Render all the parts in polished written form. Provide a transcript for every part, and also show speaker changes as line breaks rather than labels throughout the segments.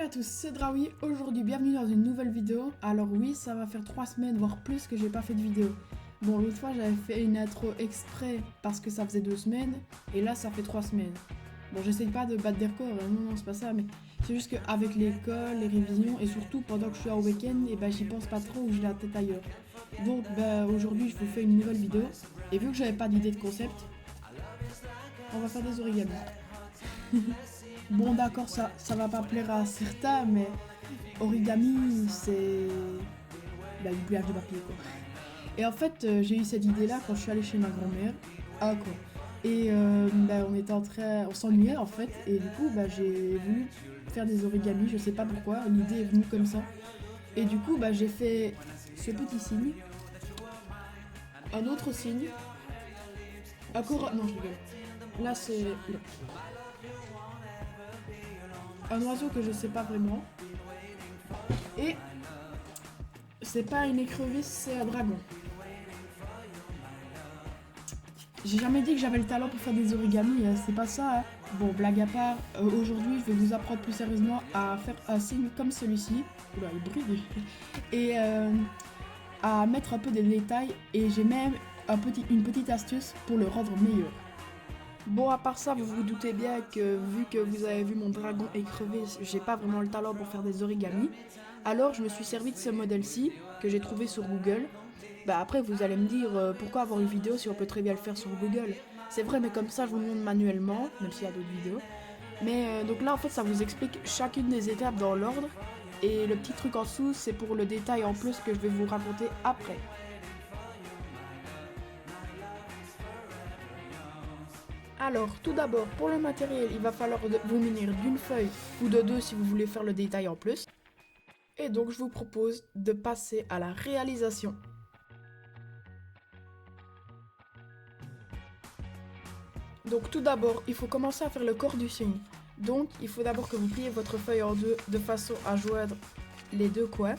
à tous, c'est Draoui. Aujourd'hui, bienvenue dans une nouvelle vidéo. Alors oui, ça va faire 3 semaines, voire plus, que j'ai pas fait de vidéo. Bon, l'autre fois, j'avais fait une intro exprès parce que ça faisait 2 semaines, et là, ça fait 3 semaines. Bon, j'essaye pas de battre des records, non, c'est pas ça, mais c'est juste qu'avec l'école, les révisions, et surtout pendant que je suis au week-end, et ben j'y pense pas trop ou j'ai la tête ailleurs. Donc, aujourd'hui, je vous fais une nouvelle vidéo, et vu que j'avais pas d'idée de concept, on va faire des origamis. Bon d'accord, ça va pas plaire à certains, mais origami c'est du pliage de papier quoi. Et en fait j'ai eu cette idée là quand je suis allée chez ma grand-mère. Ah quoi. Et on s'ennuyait en fait, et du coup j'ai voulu faire des origamis, je sais pas pourquoi, l'idée est venue comme ça. Et du coup j'ai fait ce petit signe, un autre signe, encore, non je rigole. Là c'est un oiseau que je sais pas vraiment. Et c'est pas une écrevisse, c'est un dragon. J'ai jamais dit que j'avais le talent pour faire des origamis, c'est pas ça. Hein. Bon, blague à part, aujourd'hui je vais vous apprendre plus sérieusement à faire un signe comme celui-ci. Oula, il brille. Et à mettre un peu des détails. Et j'ai même une petite astuce pour le rendre meilleur. Bon, à part ça, vous vous doutez bien que vu que vous avez vu mon dragon écrevisse, j'ai pas vraiment le talent pour faire des origamis. Alors je me suis servi de ce modèle-ci que j'ai trouvé sur Google. Après vous allez me dire pourquoi avoir une vidéo si on peut très bien le faire sur Google. C'est vrai, mais comme ça je vous montre manuellement, même s'il y a d'autres vidéos. Mais donc là en fait ça vous explique chacune des étapes dans l'ordre. Et le petit truc en dessous c'est pour le détail en plus que je vais vous raconter après. Alors, tout d'abord, pour le matériel, il va falloir vous munir d'une feuille ou de deux si vous voulez faire le détail en plus. Et donc, je vous propose de passer à la réalisation. Donc, tout d'abord, il faut commencer à faire le corps du signe. Donc, il faut d'abord que vous pliez votre feuille en deux de façon à joindre les deux coins.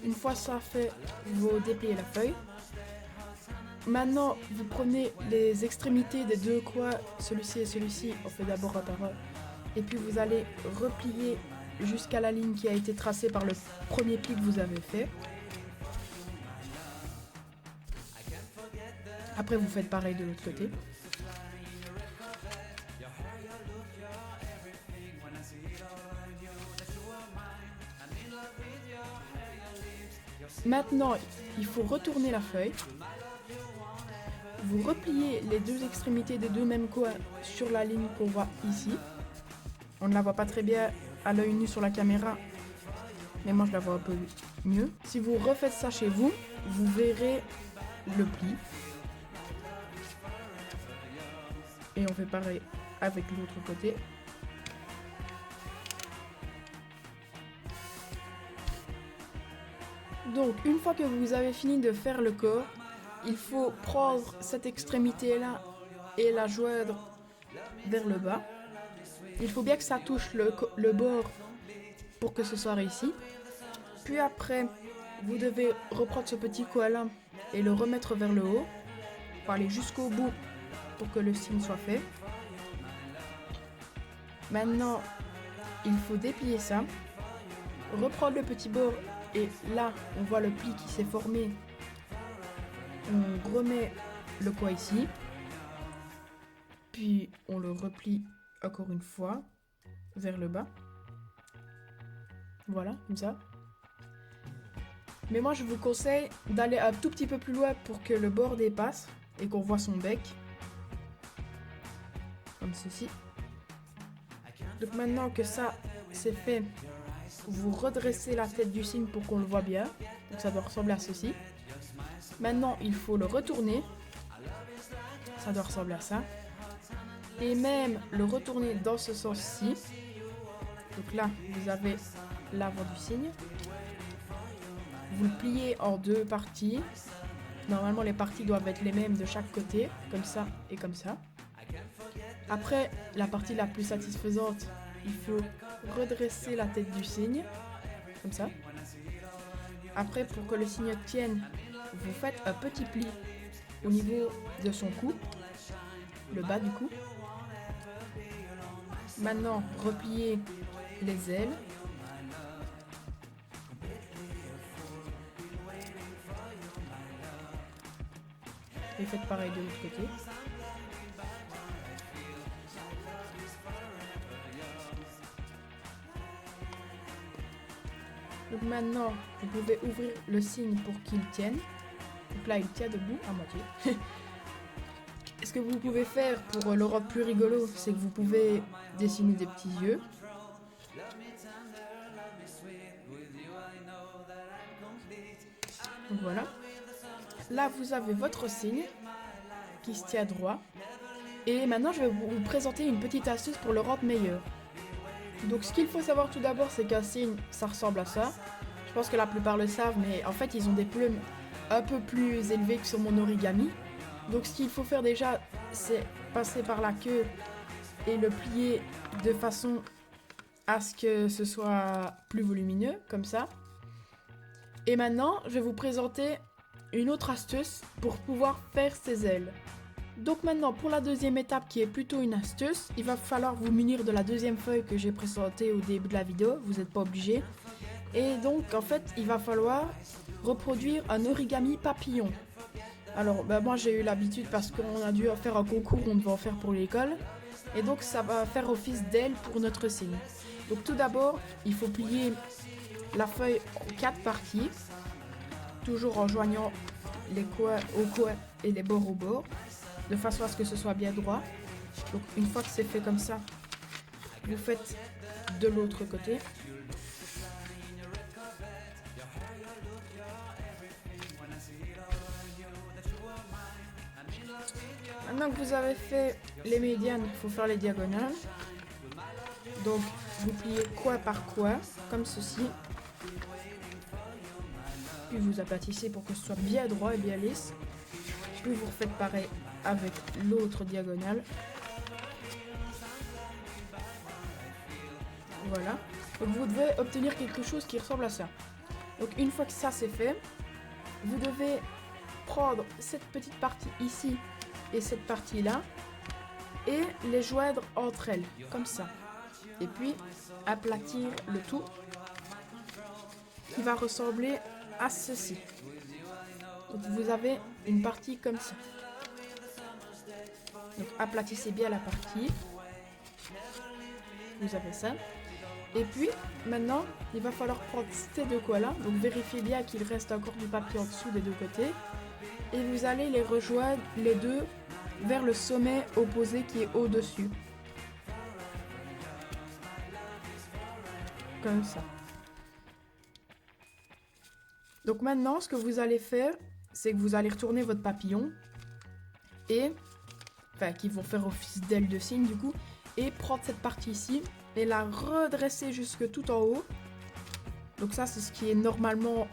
Une fois ça fait, vous dépliez la feuille. Maintenant, vous prenez les extrémités des deux coins, celui-ci et celui-ci, on fait d'abord un par un. Et puis vous allez replier jusqu'à la ligne qui a été tracée par le premier pli que vous avez fait. Après, vous faites pareil de l'autre côté. Maintenant, il faut retourner la feuille. Vous repliez les deux extrémités des deux mêmes coins sur la ligne qu'on voit ici. On ne la voit pas très bien à l'œil nu sur la caméra, mais moi je la vois un peu mieux. Si vous refaites ça chez vous, vous verrez le pli. Et on fait pareil avec l'autre côté. Donc, une fois que vous avez fini de faire le corps, il faut prendre cette extrémité-là et la joindre vers le bas. Il faut bien que ça touche le bord pour que ce soit réussi. Puis après, vous devez reprendre ce petit coin-là et le remettre vers le haut. Il faut aller jusqu'au bout pour que le signe soit fait. Maintenant, il faut déplier ça, reprendre le petit bord et là, on voit le pli qui s'est formé. On remet le coin ici, puis on le replie encore une fois vers le bas. Voilà, comme ça. Mais moi, je vous conseille d'aller un tout petit peu plus loin pour que le bord dépasse et qu'on voit son bec. Comme ceci. Donc maintenant que ça c'est fait, vous redressez la tête du signe pour qu'on le voit bien. Donc ça doit ressembler à ceci. Maintenant, il faut le retourner. Ça doit ressembler à ça. Et même le retourner dans ce sens-ci. Donc là, vous avez l'avant du signe. Vous le pliez en deux parties. Normalement, les parties doivent être les mêmes de chaque côté, comme ça et comme ça. Après, la partie la plus satisfaisante, il faut redresser la tête du signe, comme ça. Après, pour que le signe tienne, vous faites un petit pli au niveau de son cou, le bas du cou. Maintenant, repliez les ailes. Et faites pareil de l'autre côté. Donc maintenant, vous pouvez ouvrir le signe pour qu'il tienne. Donc là, il tient debout à moitié. Ce que vous pouvez faire pour le rendre plus rigolo, c'est que vous pouvez dessiner des petits yeux. Donc voilà. Là, vous avez votre signe qui se tient droit. Et maintenant, je vais vous présenter une petite astuce pour le rendre meilleur. Donc ce qu'il faut savoir tout d'abord, c'est qu'un signe, ça ressemble à ça. Je pense que la plupart le savent, mais en fait, ils ont des plumes un peu plus élevées que sur mon origami. Donc ce qu'il faut faire déjà, c'est passer par la queue et le plier de façon à ce que ce soit plus volumineux, comme ça. Et maintenant, je vais vous présenter une autre astuce pour pouvoir faire ses ailes. Donc maintenant, pour la deuxième étape qui est plutôt une astuce, il va falloir vous munir de la deuxième feuille que j'ai présentée au début de la vidéo, vous n'êtes pas obligé. Et donc en fait, il va falloir reproduire un origami papillon. Alors moi j'ai eu l'habitude parce qu'on a dû en faire un concours, on devait en faire pour l'école. Et donc ça va faire office d'aile pour notre signe. Donc tout d'abord, il faut plier la feuille en 4 parties, toujours en joignant les coins au coin et les bords au bord, de façon à ce que ce soit bien droit. Donc une fois que c'est fait comme ça, vous faites de l'autre côté. Maintenant que vous avez fait les médianes, il faut faire les diagonales. Donc vous pliez coin par coin, comme ceci. Puis vous aplatissez pour que ce soit bien droit et bien lisse. Puis vous refaites pareil avec l'autre diagonale. Voilà. Donc vous devez obtenir quelque chose qui ressemble à ça. Donc une fois que ça c'est fait, vous devez prendre cette petite partie ici et cette partie là et les joindre entre elles, comme ça. Et puis aplatir le tout qui va ressembler à ceci. Donc vous avez une partie comme ça. Donc aplatissez bien la partie. Vous avez ça. Et puis maintenant, il va falloir prendre ces deux coins-là. Donc vérifiez bien qu'il reste encore du papier en dessous des deux côtés. Et vous allez les rejoindre les deux vers le sommet opposé qui est au-dessus. Comme ça. Donc maintenant, ce que vous allez faire, c'est que vous allez retourner votre papillon et, enfin, qui vont faire office d'aile de cygne du coup, et prendre cette partie ici et la redresser jusque tout en haut. Donc ça, c'est ce qui est normalement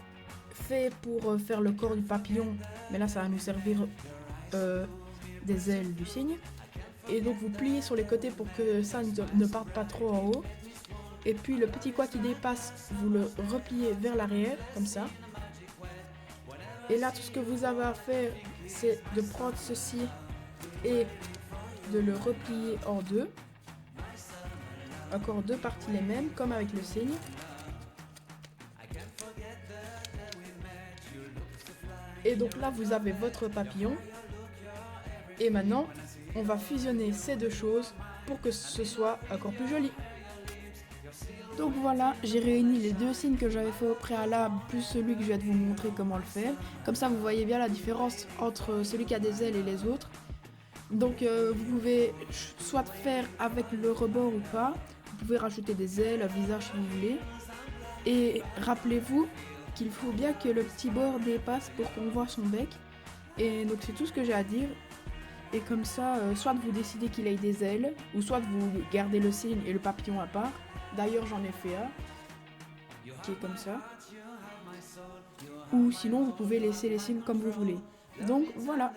fait pour faire le corps du papillon, mais là, ça va nous servir des ailes du cygne. Et donc vous pliez sur les côtés pour que ça ne parte pas trop en haut. Et puis le petit coin qui dépasse, vous le repliez vers l'arrière, comme ça. Et là, tout ce que vous avez à faire, c'est de prendre ceci et de le replier en deux. Encore deux parties les mêmes, comme avec le cygne. Et donc là, vous avez votre papillon. Et maintenant, on va fusionner ces deux choses pour que ce soit encore plus joli. Donc voilà, j'ai réuni les deux signes que j'avais fait au préalable, plus celui que je vais vous montrer comment le faire. Comme ça, vous voyez bien la différence entre celui qui a des ailes et les autres. Donc vous pouvez soit faire avec le rebord ou pas. Vous pouvez rajouter des ailes, un visage si vous voulez. Et rappelez-vous qu'il faut bien que le petit bord dépasse pour qu'on voit son bec. Et donc c'est tout ce que j'ai à dire. Et comme ça, soit vous décidez qu'il ait des ailes, ou soit vous gardez le signe et le papillon à part. D'ailleurs, j'en ai fait un, qui est comme ça. Ou sinon, vous pouvez laisser les signes comme vous voulez. Donc voilà.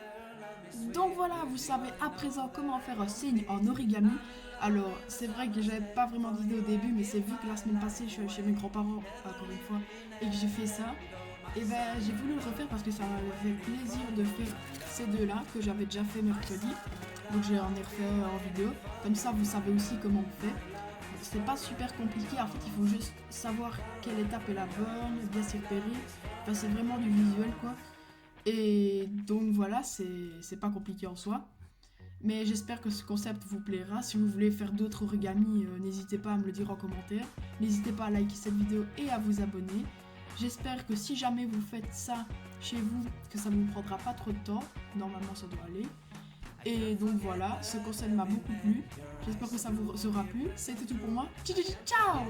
Donc voilà, vous savez à présent comment faire un signe en origami. Alors, c'est vrai que j'avais pas vraiment d'idée au début, mais c'est vu que la semaine passée, je suis chez mes grands-parents, encore une fois, et que j'ai fait ça. Et ben j'ai voulu le refaire parce que ça m'avait fait plaisir de faire ces deux-là que j'avais déjà fait mercredi. Donc j'en ai refait en vidéo. Comme ça vous savez aussi comment on fait. C'est pas super compliqué, en fait il faut juste savoir quelle étape est la bonne, bien s'y repérer. Enfin c'est vraiment du visuel quoi. Et donc voilà, c'est pas compliqué en soi. Mais j'espère que ce concept vous plaira. Si vous voulez faire d'autres origamis, n'hésitez pas à me le dire en commentaire. N'hésitez pas à liker cette vidéo et à vous abonner. J'espère que si jamais vous faites ça chez vous, que ça ne vous prendra pas trop de temps. Normalement ça doit aller. Et donc voilà, ce concept m'a beaucoup plu. J'espère que ça vous aura plu. C'était tout pour moi. Ciao!